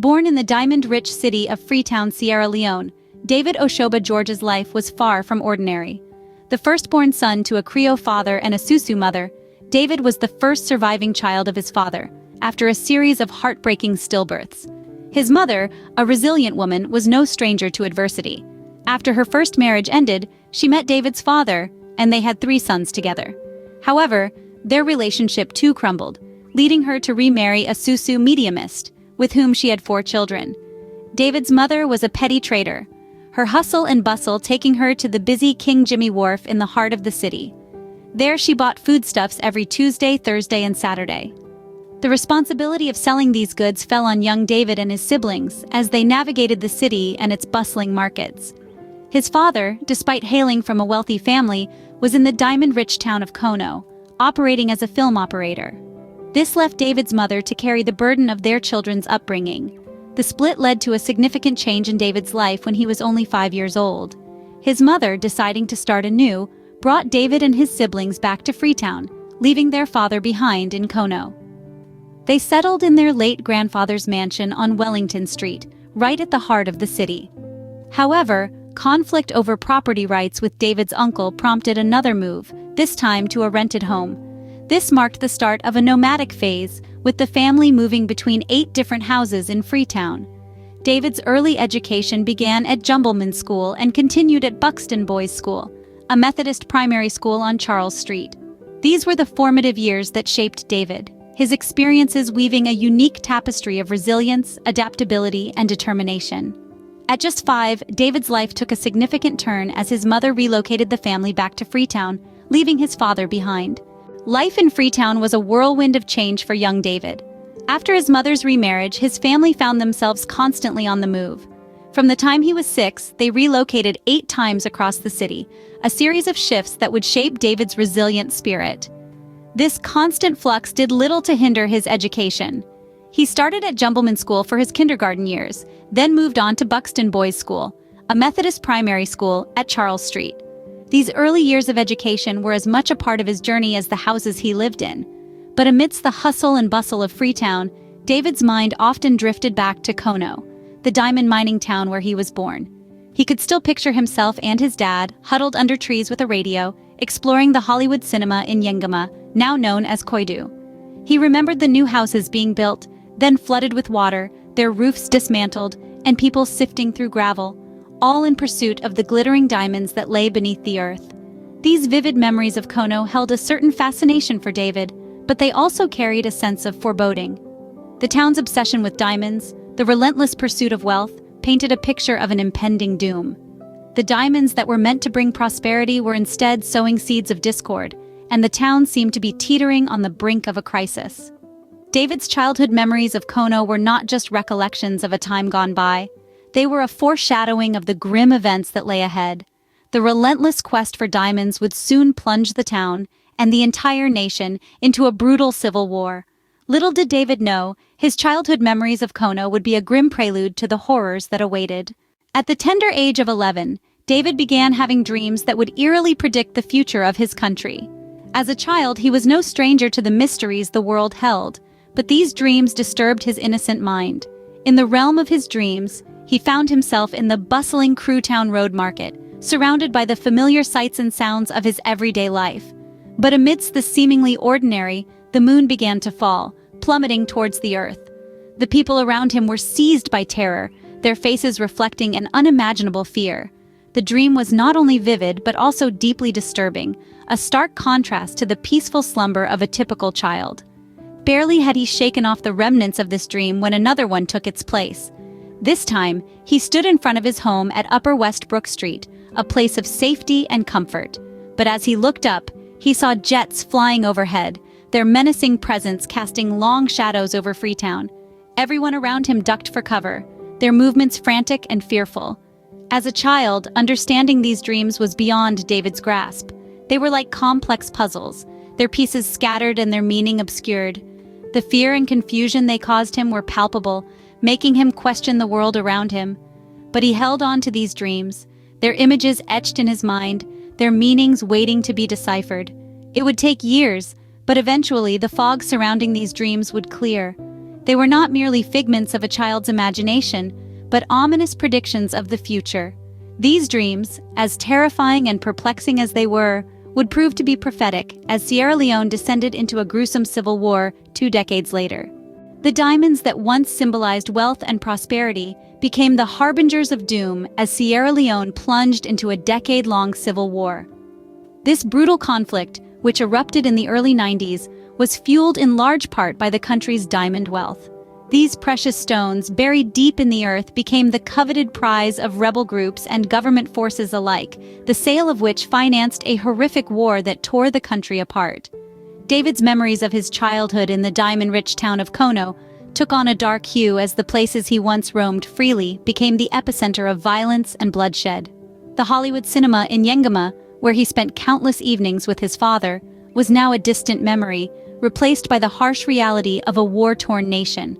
Born in the diamond-rich city of Freetown, Sierra Leone, David Oshoba George's life was far from ordinary. The firstborn son to a Creole father and a Susu mother, David was the first surviving child of his father, after a series of heartbreaking stillbirths. His mother, a resilient woman, was no stranger to adversity. After her first marriage ended, she met David's father, and they had 3 sons together. However, their relationship too crumbled, leading her to remarry a Susu mediumist, with whom she had 4 children. David's mother was a petty trader, her hustle and bustle taking her to the busy King Jimmy Wharf in the heart of the city. There she bought foodstuffs every Tuesday, Thursday, and Saturday. The responsibility of selling these goods fell on young David and his siblings as they navigated the city and its bustling markets. His father, despite hailing from a wealthy family, was in the diamond-rich town of Kono, operating as a film operator. This left David's mother to carry the burden of their children's upbringing. The split led to a significant change in David's life when he was only 5 years old. His mother, deciding to start anew, brought David and his siblings back to Freetown, leaving their father behind in Kono. They settled in their late grandfather's mansion on Wellington Street, right at the heart of the city. However, conflict over property rights with David's uncle prompted another move, this time to a rented home. This marked the start of a nomadic phase, with the family moving between 8 different houses in Freetown. David's early education began at Jumbleman School and continued at Buxton Boys' School, a Methodist primary school on Charles Street. These were the formative years that shaped David, his experiences weaving a unique tapestry of resilience, adaptability, and determination. At just 5, David's life took a significant turn as his mother relocated the family back to Freetown, leaving his father behind. Life in Freetown was a whirlwind of change for young David. After his mother's remarriage, his family found themselves constantly on the move. From the time he was 6, they relocated 8 times across the city, a series of shifts that would shape David's resilient spirit. This constant flux did little to hinder his education. He started at Jumbleman School for his kindergarten years, then moved on to Buxton Boys' School, a Methodist primary school at Charles Street. These early years of education were as much a part of his journey as the houses he lived in. But amidst the hustle and bustle of Freetown, David's mind often drifted back to Kono, the diamond mining town where he was born. He could still picture himself and his dad, huddled under trees with a radio, exploring the Hollywood cinema in Yengama, now known as Koidu. He remembered the new houses being built, then flooded with water, their roofs dismantled, and people sifting through gravel, all in pursuit of the glittering diamonds that lay beneath the earth. These vivid memories of Kono held a certain fascination for David, but they also carried a sense of foreboding. The town's obsession with diamonds, the relentless pursuit of wealth, painted a picture of an impending doom. The diamonds that were meant to bring prosperity were instead sowing seeds of discord, and the town seemed to be teetering on the brink of a crisis. David's childhood memories of Kono were not just recollections of a time gone by. They were a foreshadowing of the grim events that lay ahead. The relentless quest for diamonds would soon plunge the town and the entire nation into a brutal civil war. Little did David know, his childhood memories of Kono would be a grim prelude to the horrors that awaited. At the tender age of 11, David began having dreams that would eerily predict the future of his country. As a child, he was no stranger to the mysteries the world held, but these dreams disturbed his innocent mind. In the realm of his dreams, he found himself in the bustling Freetown Road Market, surrounded by the familiar sights and sounds of his everyday life. But amidst the seemingly ordinary, the moon began to fall, plummeting towards the earth. The people around him were seized by terror, their faces reflecting an unimaginable fear. The dream was not only vivid but also deeply disturbing, a stark contrast to the peaceful slumber of a typical child. Barely had he shaken off the remnants of this dream when another one took its place. This time, he stood in front of his home at Upper Westbrook Street, a place of safety and comfort. But as he looked up, he saw jets flying overhead, their menacing presence casting long shadows over Freetown. Everyone around him ducked for cover, their movements frantic and fearful. As a child, understanding these dreams was beyond David's grasp. They were like complex puzzles, their pieces scattered and their meaning obscured. The fear and confusion they caused him were palpable, making him question the world around him. But he held on to these dreams, their images etched in his mind, their meanings waiting to be deciphered. It would take years, but eventually the fog surrounding these dreams would clear. They were not merely figments of a child's imagination, but ominous predictions of the future. These dreams, as terrifying and perplexing as they were, would prove to be prophetic as Sierra Leone descended into a gruesome civil war 2 decades later. The diamonds that once symbolized wealth and prosperity became the harbingers of doom as Sierra Leone plunged into a decade-long civil war. This brutal conflict, which erupted in the early 90s, was fueled in large part by the country's diamond wealth. These precious stones, buried deep in the earth, became the coveted prize of rebel groups and government forces alike, the sale of which financed a horrific war that tore the country apart. David's memories of his childhood in the diamond-rich town of Kono took on a dark hue as the places he once roamed freely became the epicenter of violence and bloodshed. The Hollywood cinema in Yengama, where he spent countless evenings with his father, was now a distant memory, replaced by the harsh reality of a war-torn nation.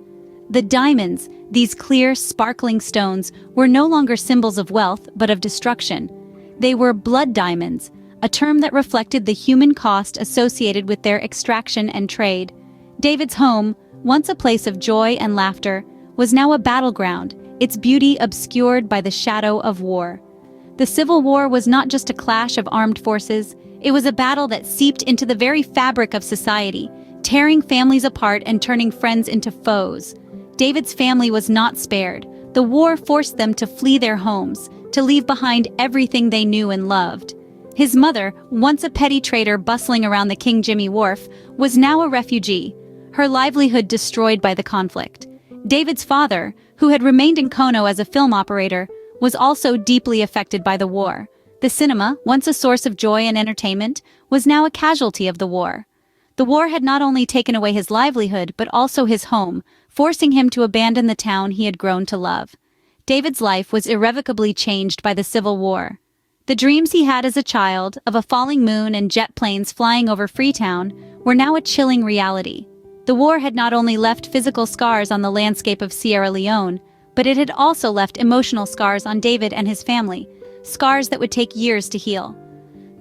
The diamonds, these clear, sparkling stones, were no longer symbols of wealth but of destruction. They were blood diamonds, a term that reflected the human cost associated with their extraction and trade. David's home, once a place of joy and laughter, was now a battleground, its beauty obscured by the shadow of war. The Civil War was not just a clash of armed forces, it was a battle that seeped into the very fabric of society, tearing families apart and turning friends into foes. David's family was not spared. The war forced them to flee their homes, to leave behind everything they knew and loved. His mother, once a petty trader bustling around the King Jimmy Wharf, was now a refugee, her livelihood destroyed by the conflict. David's father, who had remained in Kono as a film operator, was also deeply affected by the war. The cinema, once a source of joy and entertainment, was now a casualty of the war. The war had not only taken away his livelihood but also his home, forcing him to abandon the town he had grown to love. David's life was irrevocably changed by the Civil War. The dreams he had as a child, of a falling moon and jet planes flying over Freetown, were now a chilling reality. The war had not only left physical scars on the landscape of Sierra Leone, but it had also left emotional scars on David and his family, scars that would take years to heal.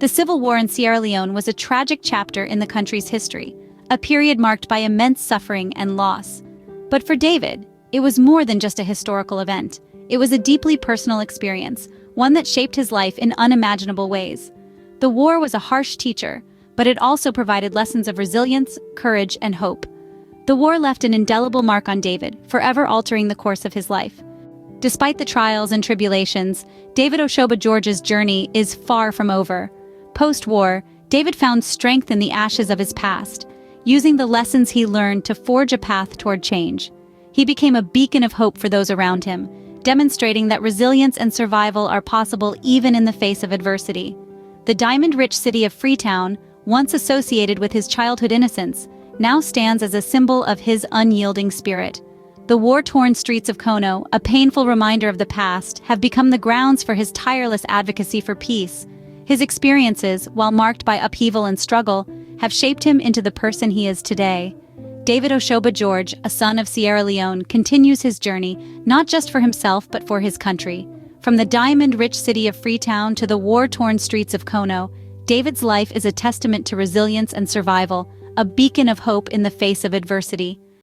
The Civil War in Sierra Leone was a tragic chapter in the country's history, a period marked by immense suffering and loss. But for David, it was more than just a historical event. It was a deeply personal experience, one that shaped his life in unimaginable ways. The war was a harsh teacher, but it also provided lessons of resilience, courage, and hope. The war left an indelible mark on David, forever altering the course of his life. Despite the trials and tribulations, David Oshoba George's journey is far from over. Post-war, David found strength in the ashes of his past, using the lessons he learned to forge a path toward change. He became a beacon of hope for those around him, demonstrating that resilience and survival are possible even in the face of adversity. The diamond-rich city of Freetown, once associated with his childhood innocence, now stands as a symbol of his unyielding spirit. The war-torn streets of Kono, a painful reminder of the past, have become the grounds for his tireless advocacy for peace. His experiences, while marked by upheaval and struggle, have shaped him into the person he is today. David Oshoba George, a son of Sierra Leone, continues his journey, not just for himself but for his country. From the diamond-rich city of Freetown to the war-torn streets of Kono, David's life is a testament to resilience and survival, a beacon of hope in the face of adversity.